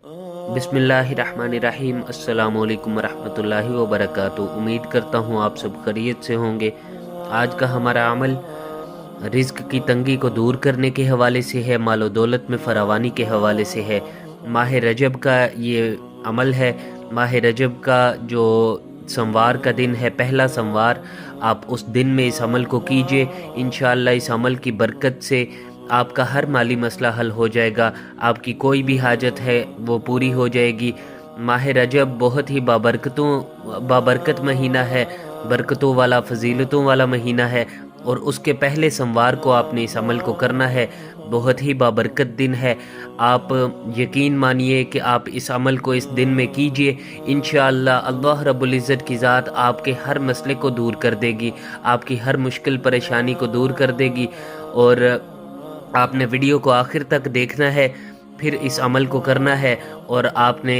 बिस्मिल्लाहिर्रहमानिर्रहीम। अस्सलाम वालेकुम वरहमतुल्लाहि वबरकातुहू। उम्मीद करता हूँ आप सब खैरियत से होंगे। आज का हमारा अमल रिज़्क की तंगी को दूर करने के हवाले से है, मालो दौलत में फरावानी के हवाले से है। माह रजब का ये अमल है। माह रजब का जो सोमवार का दिन है, पहला सोमवार, आप उस दिन में इस अमल को कीजिए। इंशाअल्लाह इस अमल की बरकत से आपका हर माली मसला हल हो जाएगा। आपकी कोई भी हाजत है वो पूरी हो जाएगी। माह रजब बहुत ही बाबरकत महीना है, बरकतों वाला, फजीलतों वाला महीना है, और उसके पहले सोमवार को आपने इस अमल को करना है। बहुत ही बाबरकत दिन है। आप यकीन मानिए कि आप इस अमल को इस दिन में कीजिए। इंशाअल्लाह अल्लाह रब्बुल इज़्ज़त की ज़ात आपके हर मसले को दूर कर देगी, आपकी हर मुश्किल परेशानी को दूर कर देगी। और आपने वीडियो को आखिर तक देखना है, फिर इस अमल को करना है। और आपने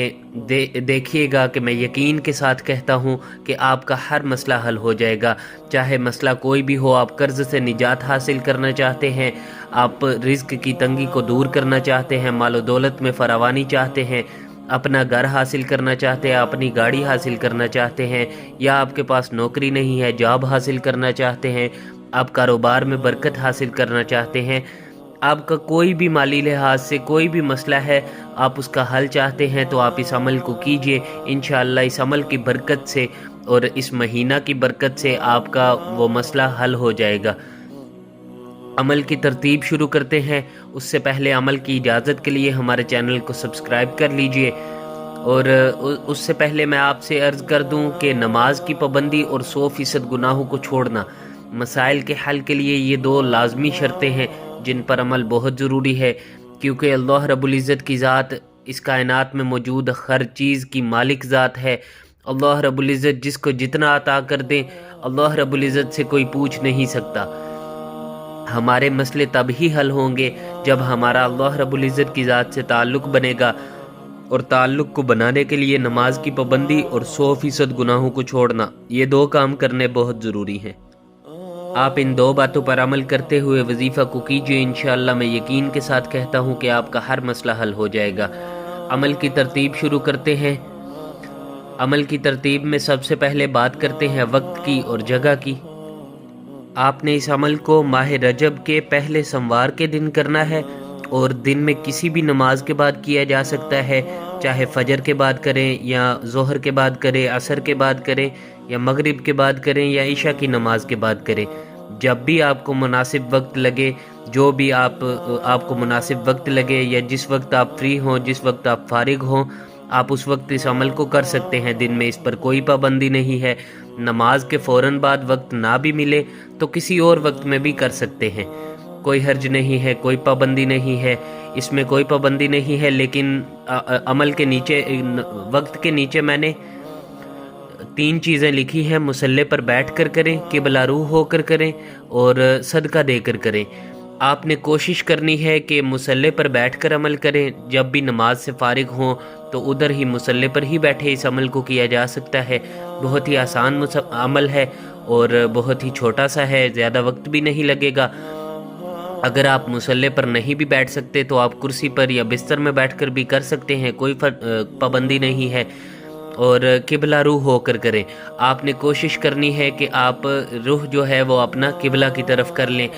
देखिएगा कि मैं यकीन के साथ कहता हूँ कि आपका हर मसला हल हो जाएगा। चाहे मसला कोई भी हो, आप कर्ज़ से निजात हासिल करना चाहते हैं, आप रिज़्क की तंगी को दूर करना चाहते हैं, मालो दौलत में फरावानी चाहते हैं, अपना घर हासिल करना चाहते हैं, अपनी गाड़ी हासिल करना चाहते हैं, या आपके पास नौकरी नहीं है, जॉब हासिल करना चाहते हैं, आप कारोबार में बरकत हासिल करना चाहते हैं, आपका कोई भी माली लिहाज से कोई भी मसला है, आप उसका हल चाहते हैं, तो आप इस अमल को कीजिए। इंशाअल्लाह इस अमल की बरकत से और इस महीना की बरकत से आपका वो मसला हल हो जाएगा। अमल की तरतीब शुरू करते हैं। उससे पहले अमल की इजाज़त के लिए हमारे चैनल को सब्सक्राइब कर लीजिए। और उससे पहले मैं आपसे अर्ज़ कर दूं कि नमाज की पाबंदी और 100% गुनाहों को छोड़ना मसाइल के हल के लिए ये दो लाजमी शर्तें हैं जिन पर अमल बहुत ज़रूरी है। क्योंकि अल्लाह रब्बुल इज़्ज़त की ज़ात इस कायनात में मौजूद हर चीज़ की मालिक ज़ात है। अल्लाह रब्बुल इज़्ज़त जिसको जितना अता कर दे, अल्लाह रब्बुल इज़्ज़त से कोई पूछ नहीं सकता। हमारे मसले तब ही हल होंगे जब हमारा अल्लाह रब्बुल इज़्ज़त की ज़ात से ताल्लुक़ बनेगा। और ताल्लुक़ को बनाने के लिए नमाज की पाबंदी और 100% गुनाहों को छोड़ना, ये दो काम करने बहुत ज़रूरी हैं। आप इन दो बातों पर अमल करते हुए वजीफ़ा को कीजिए। इंशाअल्लाह मैं यकीन के साथ कहता हूँ कि आपका हर मसला हल हो जाएगा। अमल की तरतीब शुरू करते हैं। अमल की तरतीब में सबसे पहले बात करते हैं वक्त की और जगह की। आपने इस अमल को माह रजब के पहले सोमवार के दिन करना है, और दिन में किसी भी नमाज के बाद किया जा सकता है। चाहे फजर के बाद करें, या ज़ोहर के बाद करें, असर के बाद करें, या मगरिब के बाद करें, या इशा की नमाज के बाद करें। जब भी आपको मुनासिब वक्त लगे, जो भी आपको मुनासिब वक्त लगे, या जिस वक्त आप फ्री हों, जिस वक्त आप फारिग हों, आप उस वक्त इस अमल को कर सकते हैं। दिन में इस पर कोई पाबंदी नहीं है। नमाज के फ़ौरन बाद वक्त ना भी मिले तो किसी और वक्त में भी कर सकते हैं, कोई हर्ज नहीं है, कोई पाबंदी नहीं है, इसमें कोई पाबंदी नहीं है। लेकिन अमल के नीचे, वक्त के नीचे मैंने 3 चीज़ें लिखी हैं। मुसल्ले पर बैठ कर करें, किबला रूह होकर करें, और सदका देकर करें। आपने कोशिश करनी है कि मुसल्ले पर बैठकर अमल करें। जब भी नमाज से फारिग हों तो उधर ही मुसल्ले पर ही बैठे इस अमल को किया जा सकता है। बहुत ही आसान अमल है और बहुत ही छोटा सा है, ज़्यादा वक्त भी नहीं लगेगा। अगर आप मुसल्ले पर नहीं भी बैठ सकते तो आप कुर्सी पर या बिस्तर में बैठकर भी कर सकते हैं, कोई पाबंदी नहीं है। और किबला रूह होकर करें। आपने कोशिश करनी है कि आप रूह जो है वो अपना किबला की तरफ कर लें।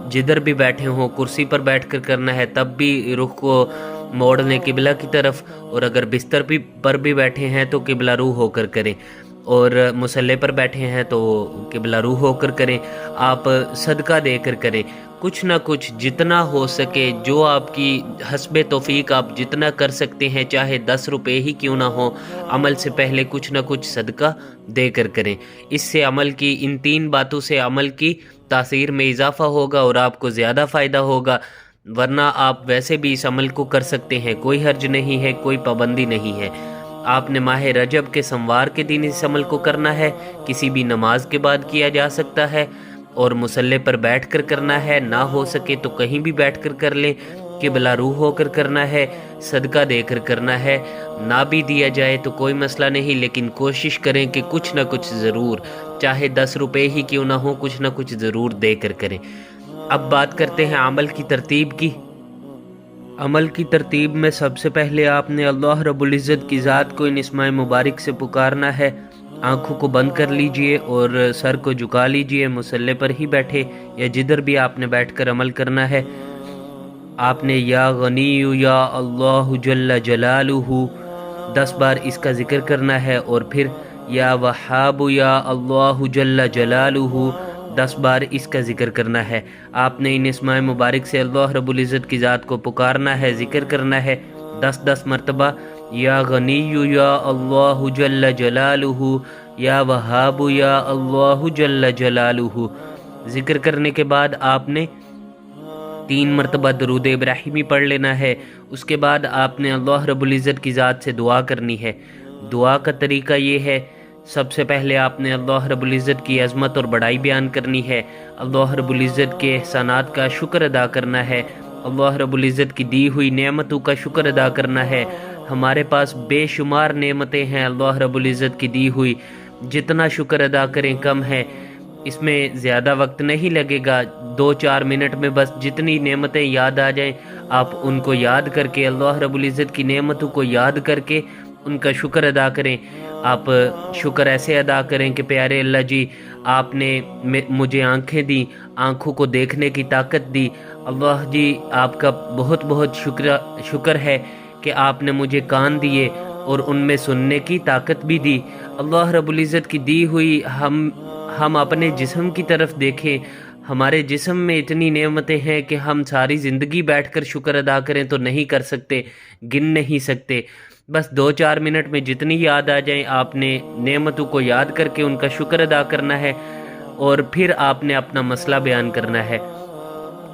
जिधर भी बैठे हों, कुर्सी पर बैठकर करना है तब भी रुख को मोड़ लें किबला की तरफ, और अगर बिस्तर पर भी बैठे हैं तो किबला रूह होकर करें, और मुसल्ले पर बैठे हैं तो किबला रूह होकर करें। आप सदका देकर करें, कुछ ना कुछ जितना हो सके, जो आपकी हस्बे तौफीक आप जितना कर सकते हैं, चाहे 10 रुपये ही क्यों ना हो, अमल से पहले कुछ ना कुछ सदका देकर करें। इससे अमल की, इन 3 बातों से अमल की तासीर में इजाफ़ा होगा और आपको ज़्यादा फ़ायदा होगा। वरना आप वैसे भी इस अमल को कर सकते हैं, कोई हर्ज नहीं है, कोई पाबंदी नहीं है। आपने माह रजब के सोमवार के दिन इस अमल को करना है। किसी भी नमाज के बाद किया जा सकता है, और मुसल्ले पर बैठकर करना है। ना हो सके तो कहीं भी बैठकर कर लें। किबला रूह होकर करना है, सदका देकर करना है। ना भी दिया जाए तो कोई मसला नहीं, लेकिन कोशिश करें कि कुछ ना कुछ ज़रूर, चाहे 10 रुपये ही क्यों ना हो, कुछ ना कुछ ज़रूर देकर करें। अब बात करते हैं अमल की तरतीब की। عمل کی ترتیب میں سب سے پہلے آپ نے اللہ رب العزت کی ذات کو ان اسماء مبارک سے پکارنا ہے۔ آنکھوں کو بند کر لیجئے اور سر کو جھکا لیجئے، مصلی پر ہی بیٹھے یا جدھر بھی آپ نے بیٹھ کر عمل کرنا ہے۔ آپ نے یا غنی یا اللہ جل جلالہ 10 بار اس کا ذکر کرنا ہے، اور پھر یا وہاب یا اللہ جل جلالہ 10 بار اس کا ذکر کرنا ہے۔ آپ نے ان اسماء مبارک سے اللہ رب العزت کی ذات کو پکارنا ہے، ذکر کرنا ہے 10 مرتبہ، یا غنی یا اللہ جل جلالہ، یا وہاب یا اللہ جل جلالہ۔ ذکر کرنے کے بعد آپ نے 3 مرتبہ درود ابراہیمی پڑھ لینا ہے۔ اس کے بعد آپ نے اللہ رب العزت کی ذات سے دعا کرنی ہے۔ دعا کا طریقہ یہ ہے، سب سے پہلے آپ نے اللہ رب العزت کی عظمت اور بڑائی بیان کرنی ہے، اللہ رب العزت کے احسانات کا شکر ادا کرنا ہے، اللہ رب العزت کی دی ہوئی نعمتوں کا شکر ادا کرنا ہے۔ ہمارے پاس بے شمار نعمتیں ہیں اللہ رب العزت کی دی ہوئی، جتنا شکر ادا کریں کم ہے۔ اس میں زیادہ وقت نہیں لگے گا، 2-4 منٹ میں بس جتنی نعمتیں یاد آ جائیں آپ ان کو یاد کر کے، اللہ رب العزت کی نعمتوں کو یاد کر کے ان کا شکر ادا کریں۔ آپ شکر ایسے ادا کریں کہ پیارے اللہ جی آپ نے مجھے آنکھیں دی، آنکھوں کو دیکھنے کی طاقت دی، اللہ جی آپ کا بہت بہت شکر ہے کہ آپ نے مجھے کان دیے اور ان میں سننے کی طاقت بھی دی۔ اللہ رب العزت کی دی ہوئی ہم اپنے جسم کی طرف دیکھیں، ہمارے جسم میں اتنی نعمتیں ہیں کہ ہم ساری زندگی بیٹھ کر شکر ادا کریں تو نہیں کر سکتے، گن نہیں سکتے۔ بس 2-4 منٹ میں جتنی یاد آ جائیں آپ نے نعمتوں کو یاد کر کے ان کا شکر ادا کرنا ہے، اور پھر آپ نے اپنا مسئلہ بیان کرنا ہے۔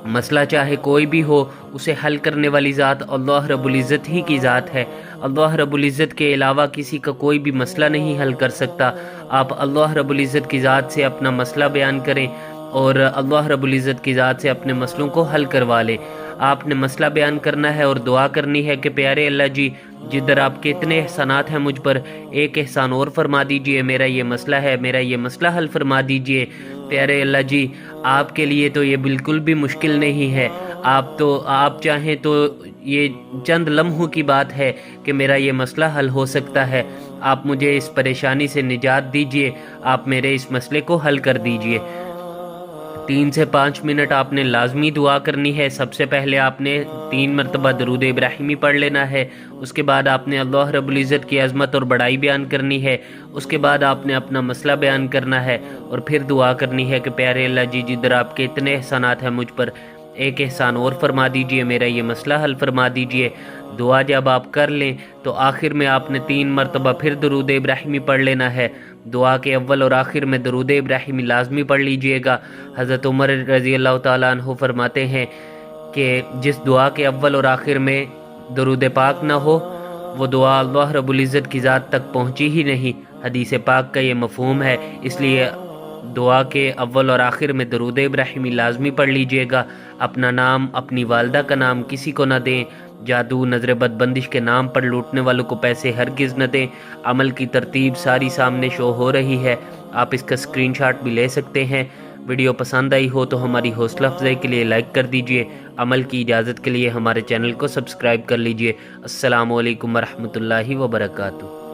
مسئلہ چاہے کوئی بھی ہو، اسے حل کرنے والی ذات اللہ رب العزت ہی کی ذات ہے۔ اللہ رب العزت کے علاوہ کسی کا کوئی بھی مسئلہ نہیں حل کر سکتا۔ آپ اللہ رب العزت کی ذات سے اپنا مسئلہ بیان کریں اور اللہ رب العزت کی ذات سے اپنے مسئلوں کو حل کروا لیں۔ آپ نے مسئلہ بیان کرنا ہے اور دعا کرنی ہے کہ پیارے اللہ جی جدھر آپ کے اتنے احسانات ہیں مجھ پر، ایک احسان اور فرما دیجئے، میرا یہ مسئلہ ہے، میرا یہ مسئلہ حل فرما دیجئے۔ پیارے اللہ جی آپ کے لیے تو یہ بالکل بھی مشکل نہیں ہے، آپ چاہیں تو یہ چند لمحوں کی بات ہے کہ میرا یہ مسئلہ حل ہو سکتا ہے۔ آپ مجھے اس پریشانی سے نجات دیجئے، آپ میرے اس مسئلے کو حل کر دیجئے۔ 3 سے 5 منٹ آپ نے لازمی دعا کرنی ہے۔ سب سے پہلے آپ نے 3 مرتبہ درود ابراہیمی پڑھ لینا ہے، اس کے بعد آپ نے اللہ رب العزت کی عظمت اور بڑائی بیان کرنی ہے، اس کے بعد آپ نے اپنا مسئلہ بیان کرنا ہے، اور پھر دعا کرنی ہے کہ پیارے اللہ جی جدھر آپ کے اتنے احسانات ہیں مجھ پر، ایک احسان اور فرما دیجئے، میرا یہ مسئلہ حل فرما دیجئے۔ دعا جب آپ کر لیں تو آخر میں آپ نے 3 مرتبہ پھر درود ابراہیمی پڑھ لینا ہے۔ دعا کے اول اور آخر میں درود ابراہیمی لازمی پڑھ لیجئے گا۔ حضرت عمر رضی اللہ تعالیٰ عنہ فرماتے ہیں کہ جس دعا کے اول اور آخر میں درود پاک نہ ہو وہ دعا اللہ رب العزت کی ذات تک پہنچی ہی نہیں۔ حدیث پاک کا یہ مفہوم ہے، اس لیے دعا کے اول اور آخر میں درود ابراہیمی لازمی پڑھ لیجئے گا۔ اپنا نام، اپنی والدہ کا نام کسی کو نہ دیں، جادو، نظر بد بندش کے نام پر لوٹنے والوں کو پیسے ہرگز نہ دیں۔ عمل کی ترتیب ساری سامنے شو ہو رہی ہے، آپ اس کا اسکرین شاٹ بھی لے سکتے ہیں۔ ویڈیو پسند آئی ہو تو ہماری حوصلہ افزائی کے لیے لائک کر دیجئے، عمل کی اجازت کے لیے ہمارے چینل کو سبسکرائب کر لیجئے۔ السلام علیکم ورحمۃ اللہ وبرکاتہ۔